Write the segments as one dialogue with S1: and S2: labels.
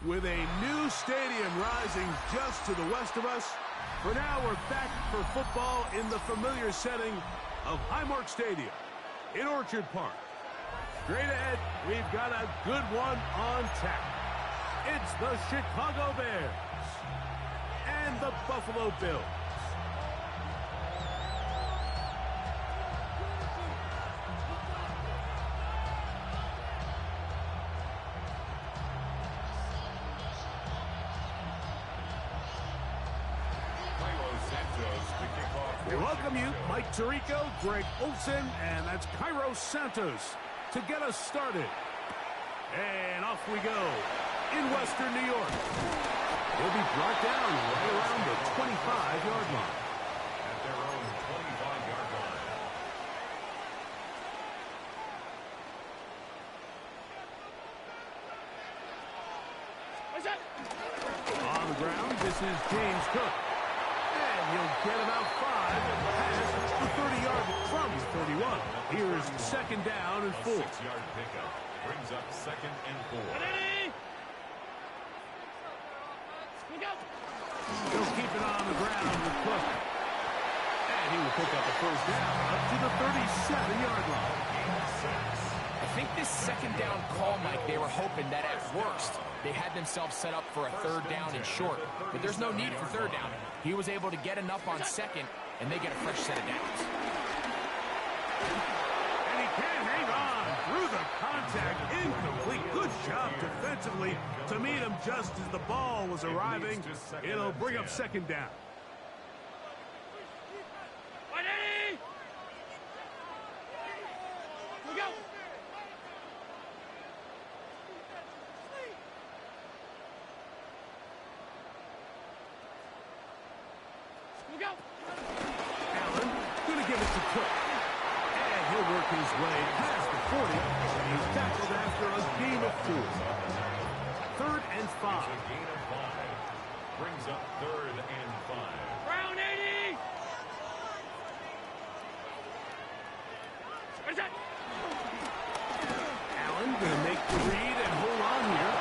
S1: With a new stadium rising just to the west of us, for now we're back for football in the familiar setting of Highmark Stadium in Orchard Park. Straight ahead, we've got a good one on tap. It's the Chicago Bears and the Buffalo Bills. We welcome you, Mike Tirico, Greg Olson, and that's Cairo Santos to get us started. And off we go in Western New York. They'll be brought down right around the 25-yard line.
S2: At their own 25-yard line.
S1: On the ground, this is James Cook. And he'll get about 5 past the 30-yard from 31. Here's second down and 4.
S2: 6-yard pickup brings up 2nd and 4.
S1: He'll keep it on the ground with Cook. And he will pick up a first down up to the 37-yard line.
S3: I think this second down call, Mike, they were hoping that at worst they had themselves set up for a third down and short. But there's no need for third down. He was able to get enough on second, and they get a fresh set of downs.
S1: And he can hang on through the contact. Incomplete. Good job defensively to meet him just as the ball was arriving. It'll bring up second down. Allen going to give it to Cook. And he'll work his way past the 40. He's tackled after a gain of 4. 3rd and 5.
S2: A gain of 5. Brings up 3rd and 5.
S4: Brown 80! What is that?
S1: Allen going to make the read and hold on here.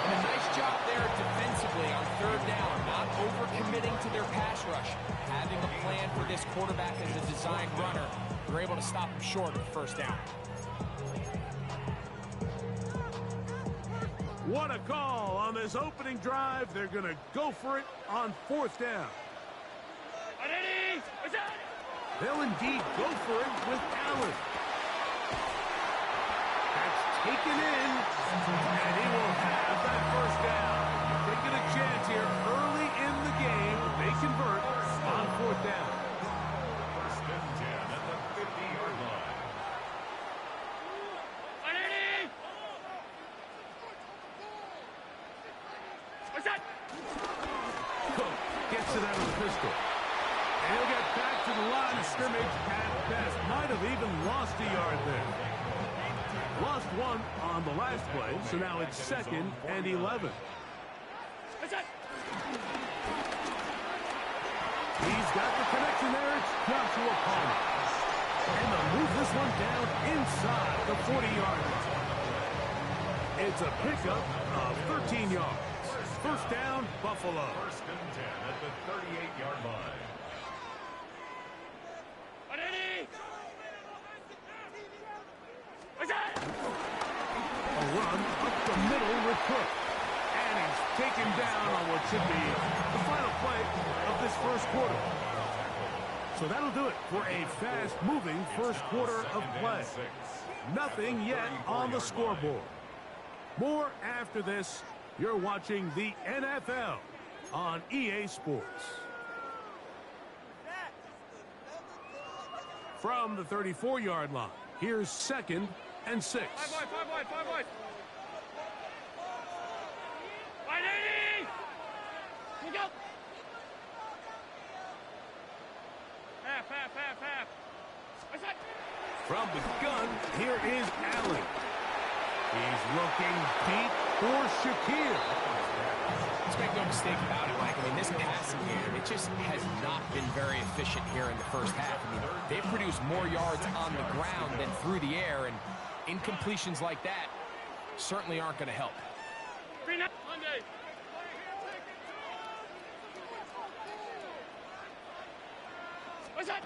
S3: And a nice job there defensively on third down, not overcommitting to their pass rush. Having a plan for this quarterback as a designed runner, they're able to stop him short of first down.
S1: What a call on this opening drive. They're going to go for it on 4th down. They'll indeed go for it with Allen. That's taken in, and he will have that first down. Taking a chance here early in the game. They convert on 4th down.
S2: 1st and 10 at the 50-yard line.
S1: Cook gets it out of the pistol. And he'll get back to the line of scrimmage at best. Might have even lost a yard there. Lost 1 on the last play, so now it's 2nd and 11. He's got the connection there. It's Joshua Palmer. And they'll move this one down inside the 40-yard line. It's a pickup of 13 yards. First down, Buffalo.
S2: 1st and 10 at the 38-yard line.
S1: A run up the middle with Cook. And he's taken down on what should be the final play of this first quarter. So that'll do it for a fast-moving first quarter of play. Nothing yet on the scoreboard. More after this. You're watching the NFL on EA Sports. From the 34-yard line, here's 2nd and 6.
S4: 5 wide. 180! Here we go! Half. What's that?
S1: From the gun, here is Allen. He's looking deep for Shakir.
S3: Let's make no mistake about it, Mike. I mean, this passing game, it just has not been very efficient here in the first half. I mean, they've produced more yards on the ground than through the air, and incompletions like that certainly aren't going to help.
S4: Monday. What's that?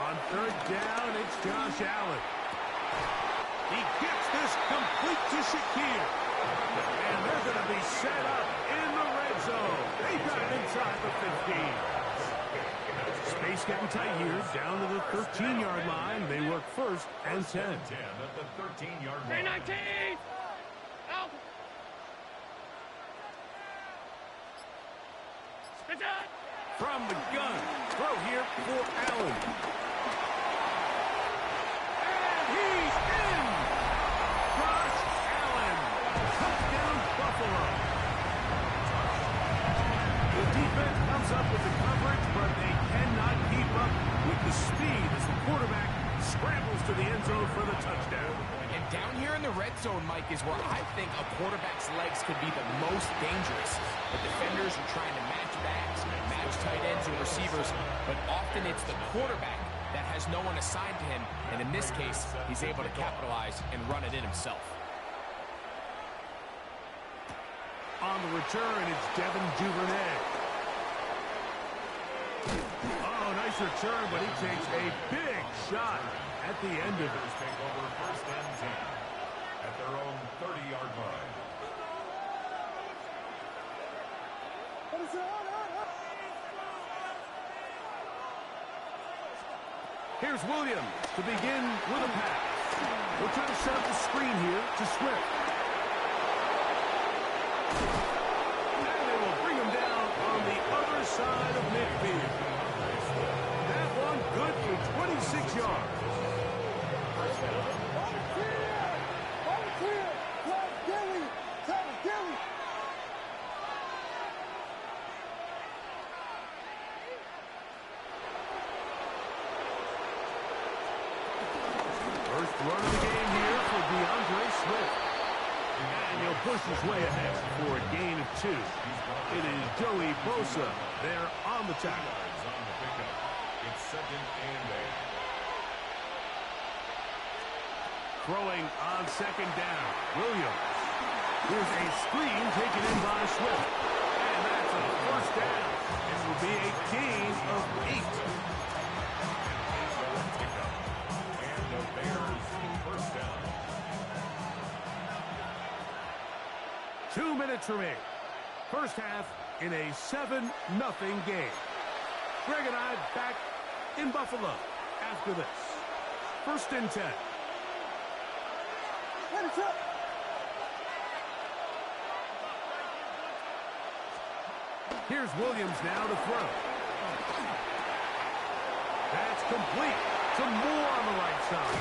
S1: On third down, it's Josh Allen. He gets this complete to Shakir. And they're going to be set up in the red zone. They got it inside the 15. Space getting tight here, down to the 13-yard line. They work first and 10.
S2: 10 at the 13-yard line.
S4: 19. Out. What's that?
S1: From the gun, throw here for Allen. And he's in! Josh Allen, touchdown Buffalo. The defense comes up with the coverage, but they cannot keep up with the speed as the quarterback scrambles to the end zone for the touchdown.
S3: And down here in the red zone, Mike, is where I think a quarterback's legs could be the most dangerous. The defenders are trying to match backs, match tight ends and receivers, but often it's the quarterback that has no one assigned to him, and in this case, he's able to capitalize and run it in himself.
S1: On the return, it's Devin Duvernay. Oh, nice return, but he takes a big shot at the end of it.
S2: Take over first and 10 at their own 30-yard line.
S1: Here's Williams to begin with a pass. We'll try to set up the screen here to Swift. And they will bring him down on the other side of midfield. That one good for 26 yards. First run of the game here for Swift. And he'll push his way ahead for a gain of 2. It is Joey Bosa there on the tackle.
S2: On the pickup. It's 2nd and 8.
S1: Throwing on 2nd down. Williams. Here's a screen taken in by Swift. And that's a first down. It will be a gain of 8.
S2: And the Bears first down.
S1: 2 minutes remain. First half in a 7-0 game. Greg and I back in Buffalo after this. 1st and 10. Here's Williams now to throw. That's complete. Some more on the right side.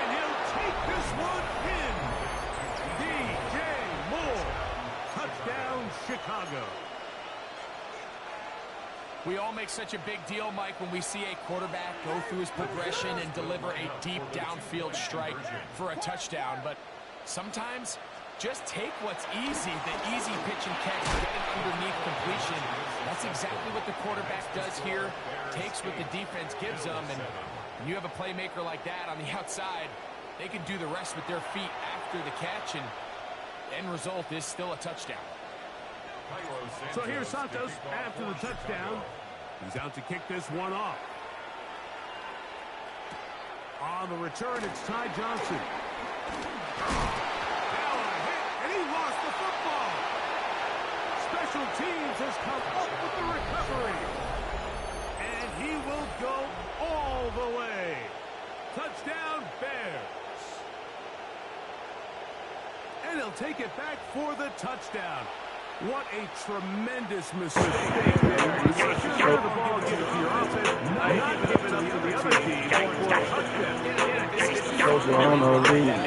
S1: And he'll take this one in. DJ Moore. Touchdown, Chicago.
S3: We all make such a big deal, Mike, when we see a quarterback go through his progression and deliver a deep downfield strike for a touchdown. But sometimes, just take what's easy, the easy pitch and catch, get an underneath completion. That's exactly what the quarterback does here, takes what the defense gives them, and when you have a playmaker like that on the outside, they can do the rest with their feet after the catch, and end result is still a touchdown.
S1: So here's Santos after the touchdown. He's out to kick this one off. On the return, it's Ty Johnson. Now a hit, and he lost the football. Special teams has come up with the recovery. And he will go all the way. Touchdown, Bears. And he'll take it back for the touchdown. What a tremendous mistake. Secure the ball, get it to your offense, not give it up to the other team for a touchdown.
S5: Goes on the lead.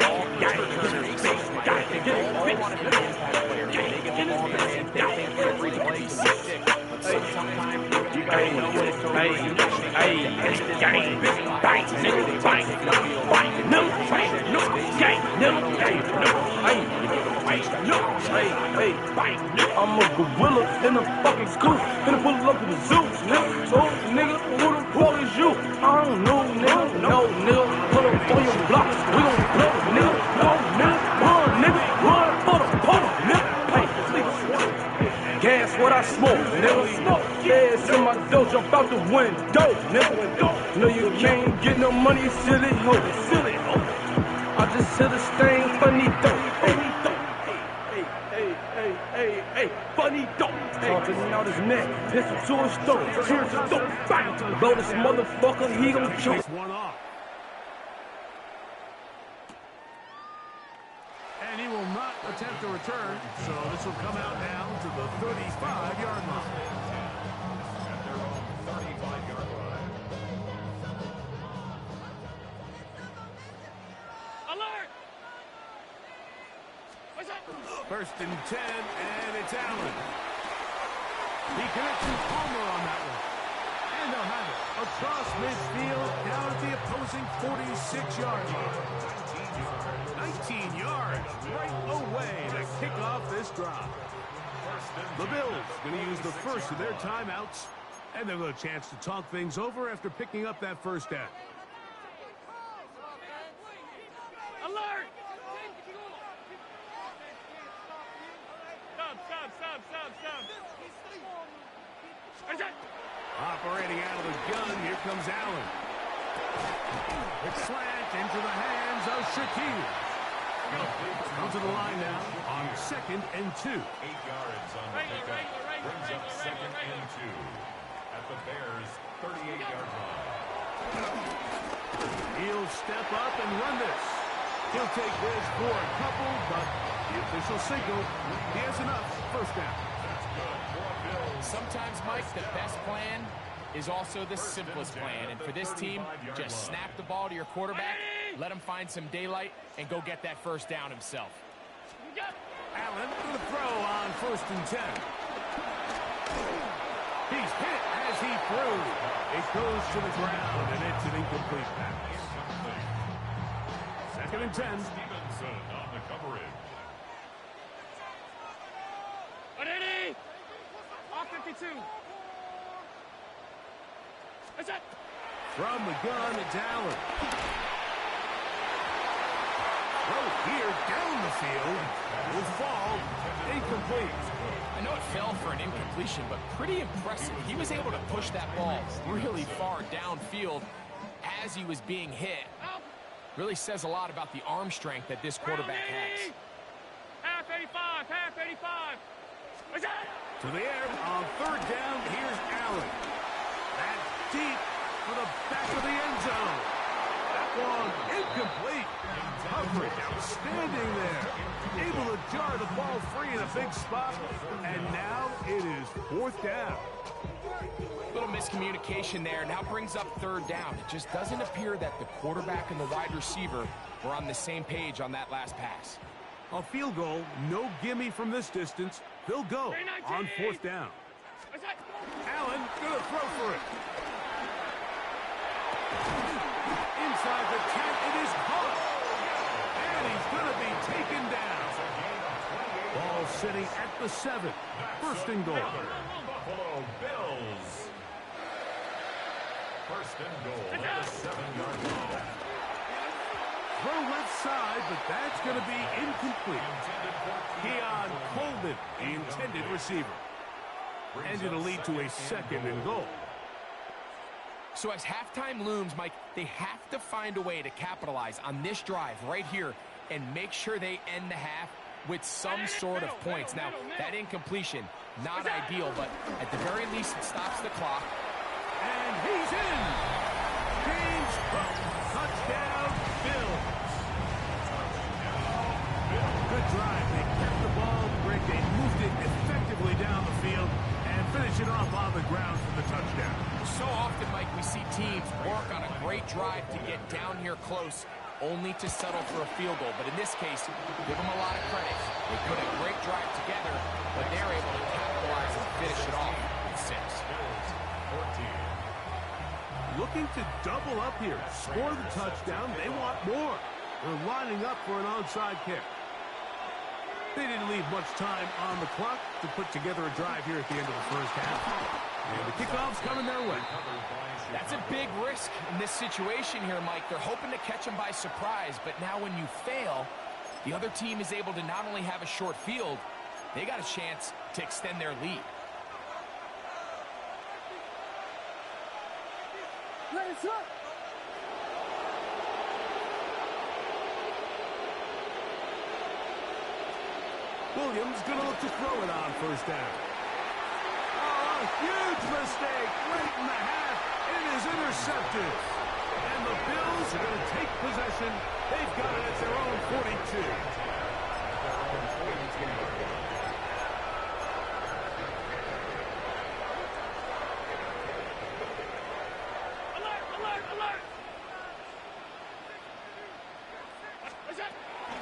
S5: I'm a gorilla in a fucking school. Finna pull up to the zoo, nigga. So, nigga, who the fuck is you? I don't know, nigga. No, nigga. Pull up on your block. We gon' blow, nigga. No, nigga. Run, nigga. Run for the pole, nigga. Hey, gas what I smoke, nigga. Feds in my dough, jump out the window, nigga. No, you can't get no money, silly hoe. I just hit a stain, funny dope. Hey, funny dope. Talking out his neck, pistol to his throat. Here's a dope, bang. Blow this motherfucker, he gon' choke.
S1: Takes one off. And he will not attempt to return, so this will come out now to the 35-yard line.
S2: At their own 35-yard line.
S4: Alert! What's up?
S1: First and 10, and it's Allen. He connects with Palmer on that one. And they'll have it across midfield down at the opposing 46-yard line. 19 yards right away to kick off this drive. The Bills going to use the first of their timeouts, and they'll get a chance to talk things over after picking up that first down.
S4: Alert! Stop. What's that?
S1: Operating out of the gun, here comes Allen. It's slant into the hands of Shaquille. Comes to the line now on 2nd and 2.
S2: 8 yards on the pickup. Brings up 2nd and 2 at the Bears' 38-yard line.
S1: He'll step up and run this. He'll take this for a couple, but the official signal, he has enough. First down.
S2: That's good for a Bills.
S3: Sometimes, Mike, the best plan is also the simplest plan. And for this team, just snap the ball to your quarterback, let him find some daylight, and go get that first down himself.
S1: Allen for the throw on 1st and 10. He's hit as he threw. It goes to the ground, and it's an incomplete pass. 2nd and 10.
S2: Stevenson on the coverage.
S4: Ready? Off 52. What's that?
S1: From the gun, it's Allen. Throw here down the field. Will fall. Incomplete.
S3: I know it fell for an incompletion, but pretty impressive. He was able to push that ball really far downfield as he was being hit. Really says a lot about the arm strength that this quarterback has.
S4: Half 85. What's that?
S1: To the air on 3rd down. Here's Allen. That's deep for the back of the end zone. That one incomplete. Coverage outstanding there. Able to jar the ball free in a big spot. And now it is 4th down.
S3: Little miscommunication there. Now brings up 3rd down. It just doesn't appear that the quarterback and the wide receiver were on the same page on that last pass.
S1: A field goal, no gimme from this distance. They'll go on 4th down.
S4: What's that?
S1: Allen gonna throw for it. Inside the 10, it is caught. And he's gonna be taken down. Ball sitting at the 7. 1st and goal.
S2: Buffalo Bills. 1st and goal at the 7-yard line.
S1: Throw left side, but that's going to be incomplete. Keon Coleman, the intended receiver. And it'll lead to a 2nd and goal.
S3: So as halftime looms, Mike, they have to find a way to capitalize on this drive right here and make sure they end the half with some sort of points. Now, that incompletion, not ideal, but at the very least, it stops the clock.
S1: And he's in. James Cook, touchdown, Bills. Good drive. They kept the ball, Greg. They moved it effectively down the field and finish it off on the ground for the touchdown.
S3: So often, Mike, we see teams work on a great drive to get down here close, only to settle for a field goal. But in this case, give them a lot of credit. They put a great drive together, but they're able to capitalize and finish it off with 6.
S1: Looking to double up here, score the touchdown. They want more. They're lining up for an onside kick. They didn't leave much time on the clock to put together a drive here at the end of the first half. And the kickoff's coming their way.
S3: That's a big risk in this situation here, Mike. They're hoping to catch them by surprise, but now when you fail, the other team is able to not only have a short field, they got a chance to extend their lead.
S1: Williams going to look to throw it on first down. Oh, a huge mistake right in the half. It is intercepted. And the Bills are going to take possession. They've got it at their own 42.
S4: Alert, alert, alert! What's that?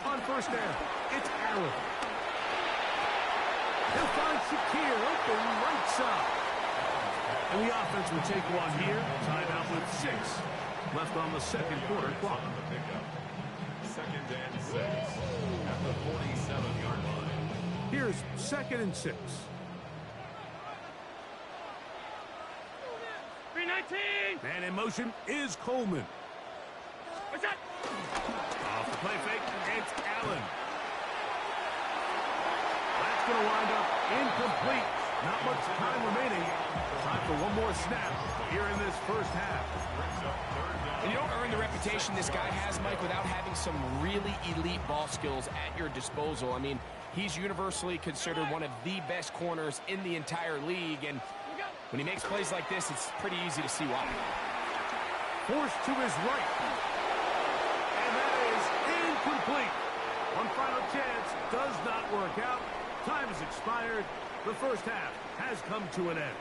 S1: On first down, it's Allen. He'll find Shakir open right side. And the offense will take one here. Tied out with 6 left on the second quarter clock.
S2: Second and 6 at the 47-yard line.
S1: Here's 2nd and 6.
S4: 319!
S1: Man in motion is Coleman.
S4: What's that?
S1: Off the play fake, it's Allen. That's going to wind up incomplete. Not much time remaining. Time for one more snap here in this first half.
S3: And you don't earn the reputation this guy has, Mike, without having some really elite ball skills at your disposal. I mean, he's universally considered one of the best corners in the entire league, and when he makes plays like this, it's pretty easy to see why.
S1: Forced to his right. And that is incomplete. One final chance does not work out. Time has expired. The first half has come to an end.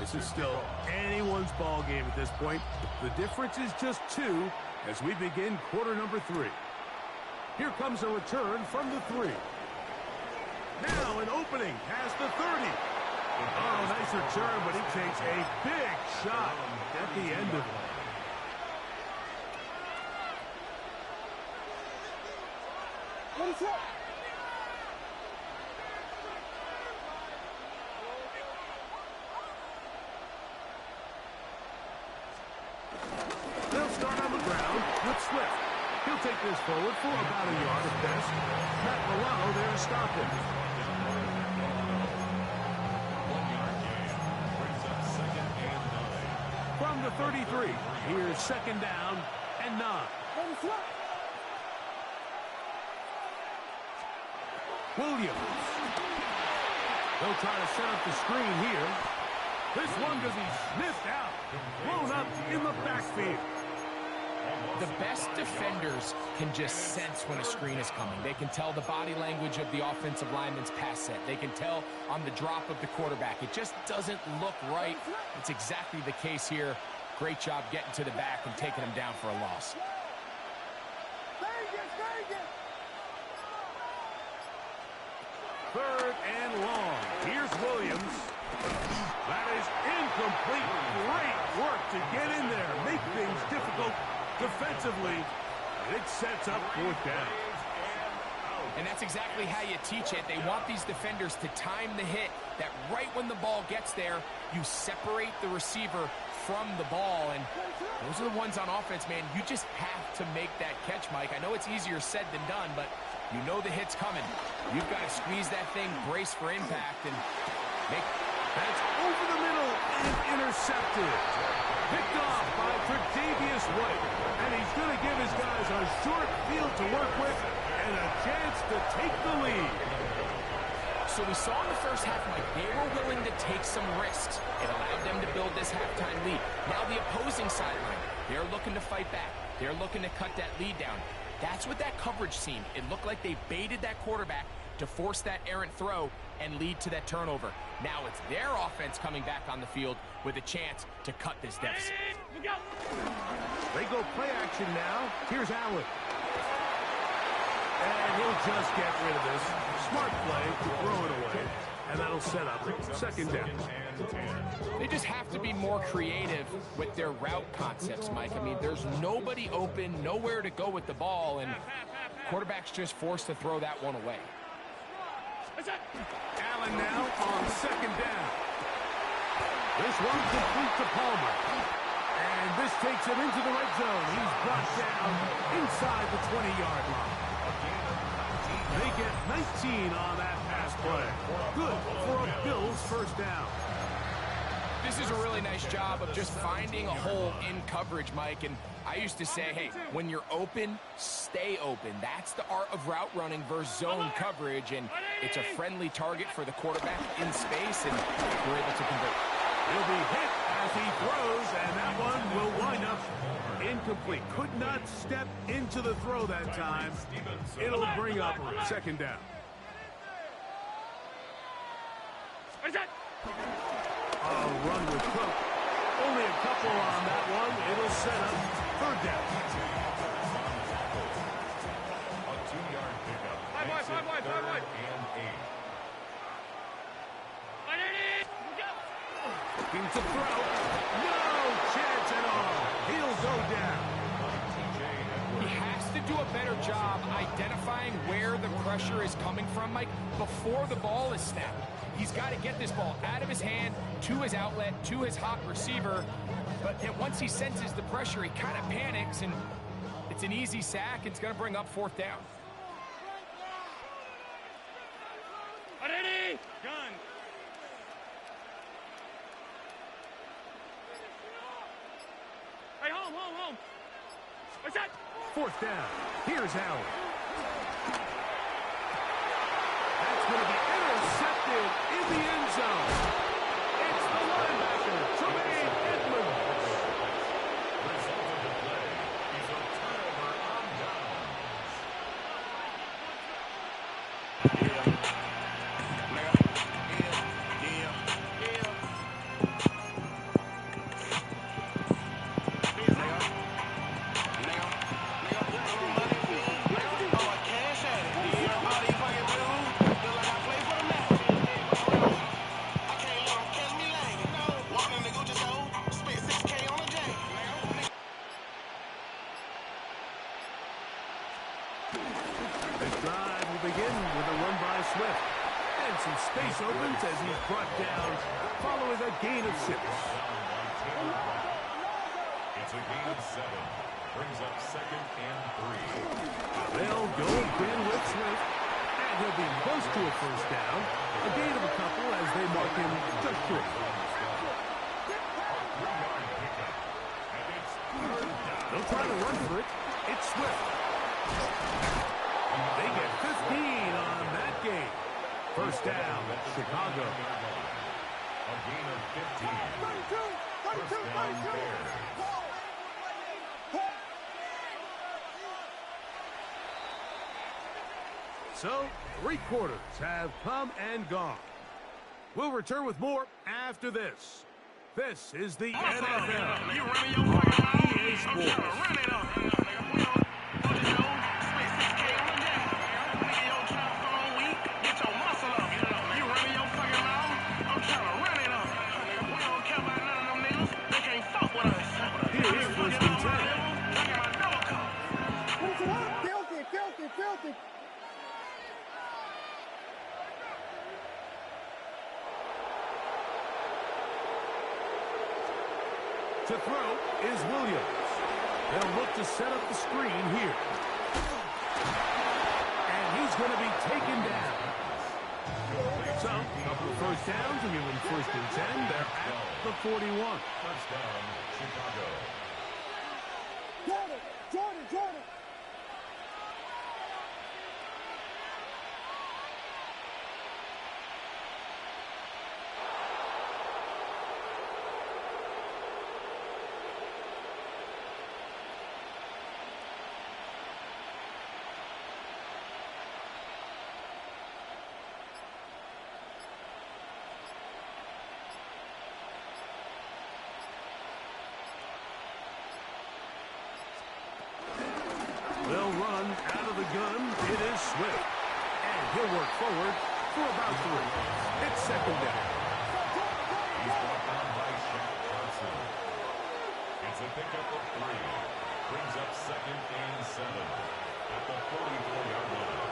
S1: This is still anyone's ball game at this point. The difference is just 2 as we begin quarter number 3. Here comes a return from the 3. Now an opening past the 30. Oh, nice return, but he takes a big shot at the end of it.
S4: What is that?
S1: They'll start on the ground with Swift. He'll take this forward for about a yard at best. Matt Milano there to stop him.
S2: 1-yard gain brings up 2nd and 9.
S1: From the 33, here's 2nd down and 9. Williams. They'll try to set up the screen here. This one going to be sniffed out. Blown up in the backfield.
S3: The best defenders can just sense when a screen is coming. They can tell the body language of the offensive lineman's pass set. They can tell on the drop of the quarterback. It just doesn't look right. It's exactly the case here. Great job getting to the back and taking him down for a loss.
S1: Third and long. Here's Williams. That is incomplete. Great work to get in there. Make things difficult defensively. And it sets up 4th down.
S3: And that's exactly how you teach it. They want these defenders to time the hit, that right when the ball gets there, you separate the receiver from the ball. And those are the ones on offense, man. You just have to make that catch, Mike. I know it's easier said than done, but you know the hit's coming. You've got to squeeze that thing, brace for impact, and make...
S1: That's over the middle and intercepted. Picked off by Tre'Davious White. And he's going to give his guys a short field to work with and a chance to take the lead.
S3: So we saw in the first half, Mike, they were willing to take some risks. It allowed them to build this halftime lead. Now the opposing sideline, they're looking to fight back. They're looking to cut that lead down. That's what that coverage seemed. It looked like they baited that quarterback to force that errant throw and lead to that turnover. Now it's their offense coming back on the field with a chance to cut this deficit.
S1: They go play action now. Here's Allen. And he'll just get rid of this. Smart play to throw it away. And that'll set up second down.
S3: They just have to be more creative with their route concepts, Mike. I mean, there's nobody open, nowhere to go with the ball, and quarterback's just forced to throw that one away.
S1: Allen now on second down. This one complete to Palmer. And this takes him into the red zone. He's brought down inside the 20-yard line. They get 19 on that pass play. Good for a Bills first down.
S3: This is a really nice job of just finding a hole in coverage, Mike. And I used to say, hey, when you're open, stay open. That's the art of route running versus zone coverage. And it's a friendly target for the quarterback in space, and we're able to convert.
S1: He'll be hit as he throws, and that one will wind up incomplete. Could not step into the throw that time. It'll bring up second down. A run with Cook. Only a couple on that one. It'll set up third down.
S2: A 2-yard pickup. Makes it 3rd and 8.
S1: Looking to throw. No chance at all. He'll go down.
S3: He has to do a better job identifying where the pressure is coming from, Mike, before the ball is snapped. He's got to get this ball out of his hand, to his outlet, to his hot receiver. But then once he senses the pressure, he kind of panics, and it's an easy sack. It's going to bring up fourth down.
S4: Gun. Hey, home. What's that?
S1: Fourth down. Here's Howard. That's going to be intercepted in the end zone. It's the linebacker, Tremaine Edmonds.
S2: Result of the play is a turnover on downs.
S1: This drive will begin with a run by Swift. And some space opens as he's brought down following a gain of 6.
S2: It's a gain of 7. Brings up 2nd and 3.
S1: They'll go again with Swift. And he'll be close to a first down. A gain of a couple as they mark him just short. They'll try to run for it. It's Swift. They get 15 on that game. First down, Chicago.
S2: A gain of 15. First down, Bears.
S1: So, 3 quarters have come and gone. We'll return with more after this. This is the NFL.
S4: You running your fucking mouth?
S1: EA
S4: I'm trying to
S1: Sports.
S4: run it up. Spend 6K on a day. Nigga, your trap phone weak. Get your muscle up. You running your fucking mouth? I'm trying to run it up. We don't care about none of them niggas. They can't fuck with us.
S1: Here's first and 10.
S4: Drinking my double cup.
S6: Filthy.
S1: To throw is Williams. They'll look to set up the screen here. And he's going to be taken down. So, a couple of first downs and give him first and 10. They're at the 41.
S2: Touchdown, Chicago.
S6: Jordan.
S1: They'll run out of the gun. It is Swift. And he'll work forward for about 3. It's second down.
S2: He's brought down by Shaq Johnson. It's a pickup of 3. Brings up second and 7 at the 44-yard line.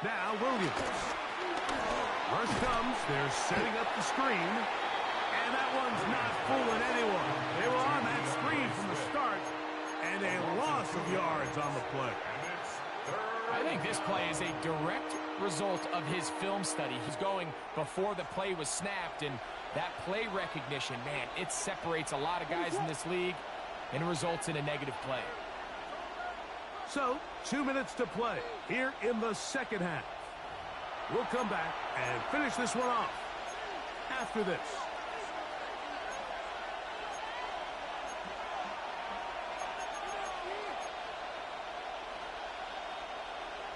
S1: Now Williams. Rush comes. They're setting up the screen. And that one's not fooling anyone. They were on that screen from the start. And a loss of yards on the play.
S3: I think this play is a direct result of his film study. He's going before the play was snapped. And that play recognition, man, it separates a lot of guys in this league and results in a negative play.
S1: So, 2 minutes to play here in the second half. We'll come back and finish this one off after this.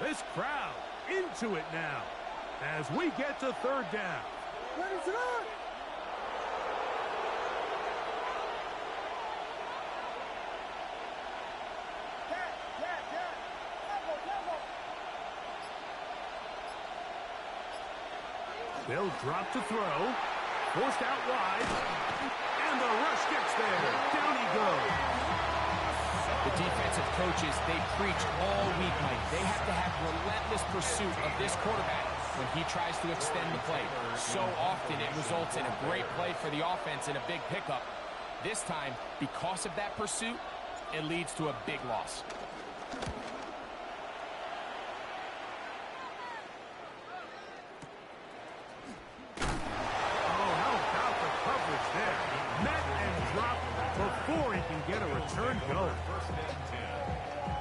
S1: This crowd into it now as we get to third down.
S6: What is it on?
S1: They'll drop to throw. Forced out wide. And the rush gets there. Down he goes.
S3: The defensive coaches, they preach all week, Mike. They have to have relentless pursuit of this quarterback when he tries to extend the play. So often it results in a great play for the offense and a big pickup. This time, because of that pursuit, it leads to a big loss.
S1: Before he can get a return goal.
S2: First and 10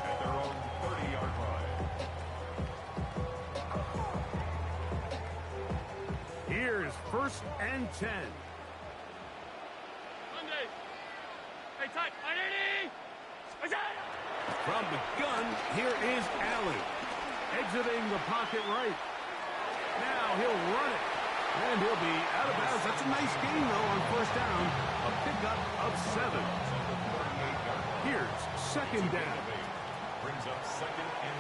S2: at their own 30-yard line.
S1: Here's first and 10. From the gun, here is Allen. Exiting the pocket right. Now he'll run it. And he'll be out of bounds. That's a nice gain, though, on first down. A pickup of 7. Here's second down.
S2: Brings up second and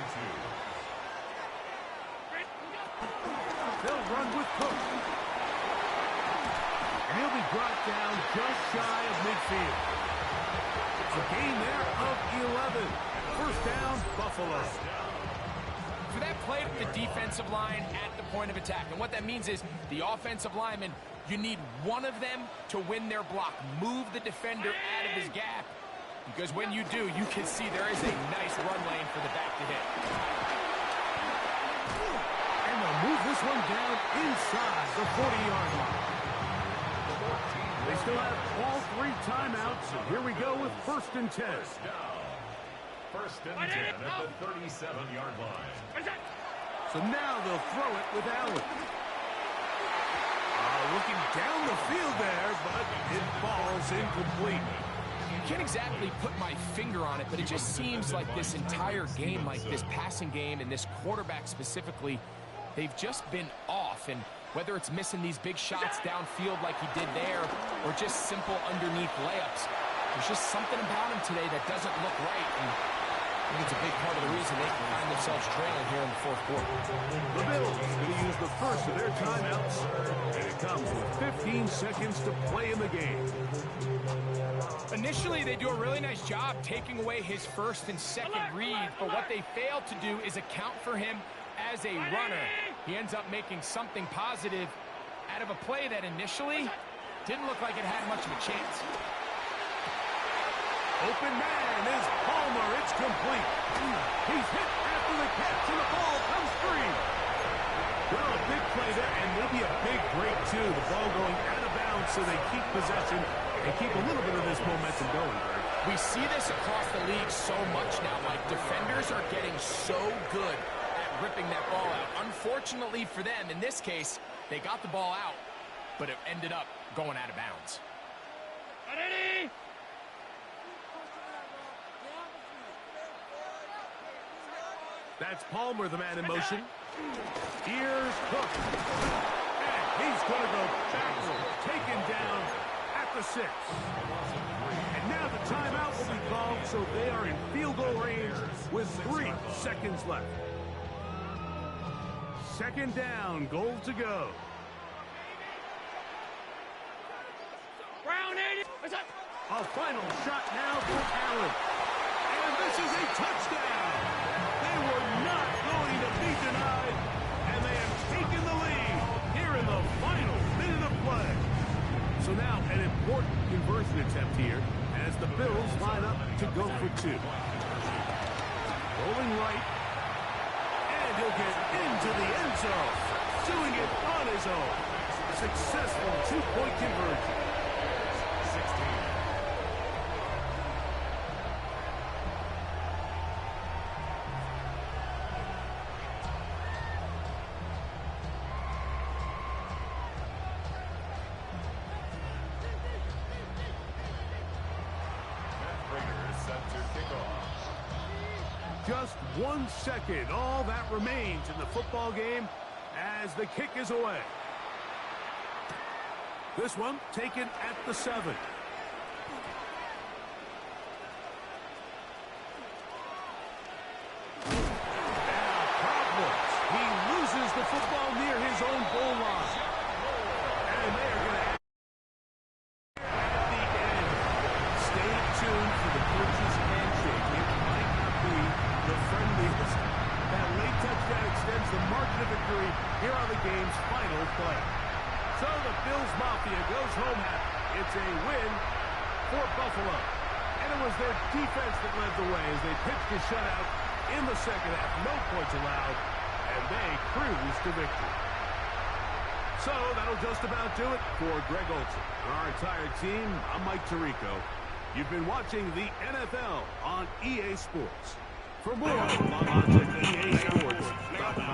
S2: 2.
S1: They'll run with Cook. And he'll be brought down just shy of midfield. A gain there of 11. First down, Buffalo.
S3: For that play of the defensive line at the point of attack. And what that means is the offensive lineman, you need one of them to win their block. Move the defender out of his gap. Because when you do, you can see there is a nice run lane for the back to hit.
S1: And they'll move this one down inside the 40-yard line. They still have all 3 timeouts. And here we go with first and 10.
S2: First and 10 at the 37-yard line.
S1: So now they'll throw it with Allen. Looking down the field there, but it falls incomplete.
S3: Can't exactly put my finger on it, but it just seems like this entire game, like this passing game and this quarterback specifically, they've just been off. And whether it's missing these big shots downfield like he did there or just simple underneath layups, there's just something about him today that doesn't look right. And I think it's a big part of the reason they can find themselves trailing here in the fourth quarter.
S1: The Bills going to use the first of their timeouts. And it comes with 15 seconds to play in the game.
S3: Initially, they do a really nice job taking away his first and second read, but what they fail to do is account for him as a runner. He ends up making something positive out of a play that initially didn't look like it had much of a chance.
S1: Open man is Palmer. It's complete. He's hit after the catch, and the ball comes free. Well, a big play there, and maybe a big break, too. The ball going out of bounds, so they keep possession and keep a little bit of this momentum going.
S3: We see this across the league so much now, Mike. Defenders are getting so good at ripping that ball out. Unfortunately for them, in this case, they got the ball out, but it ended up going out of bounds.
S1: That's Palmer, the man in motion. Here's Cook. And he's going to go backward, taken down at the 6. And now the timeout will be called, so they are in field goal range with 3 seconds left. Second down, goal to go. A final shot now for Allen. And this is a touchdown. They were not going to be denied, and they have taken the lead here in the final minute of play. So now an important conversion attempt here as the Bills line up to go for 2. Rolling right. And he'll get into the end zone. Doing it on his own. Successful 2-point conversion.
S2: 16.
S1: Just 1 second, all that remains in the football game as the kick is away. This one taken at the 7. Now problems. He loses the football near his own goal line. And they are going to at the end. Stay tuned for the coach's handshake. It might not be the friendliest. That late touchdown extends the margin of victory here on the game's final play. So the Bills Mafia goes home happy. It's a win for Buffalo. And it was their defense that led the way as they pitched a shutout in the second half. No points allowed, and they cruise to victory. So that'll just about do it for Greg Olson and our entire team. I'm Mike Tirico. You've been watching the NFL on EA Sports. For more, log on to EASports.com.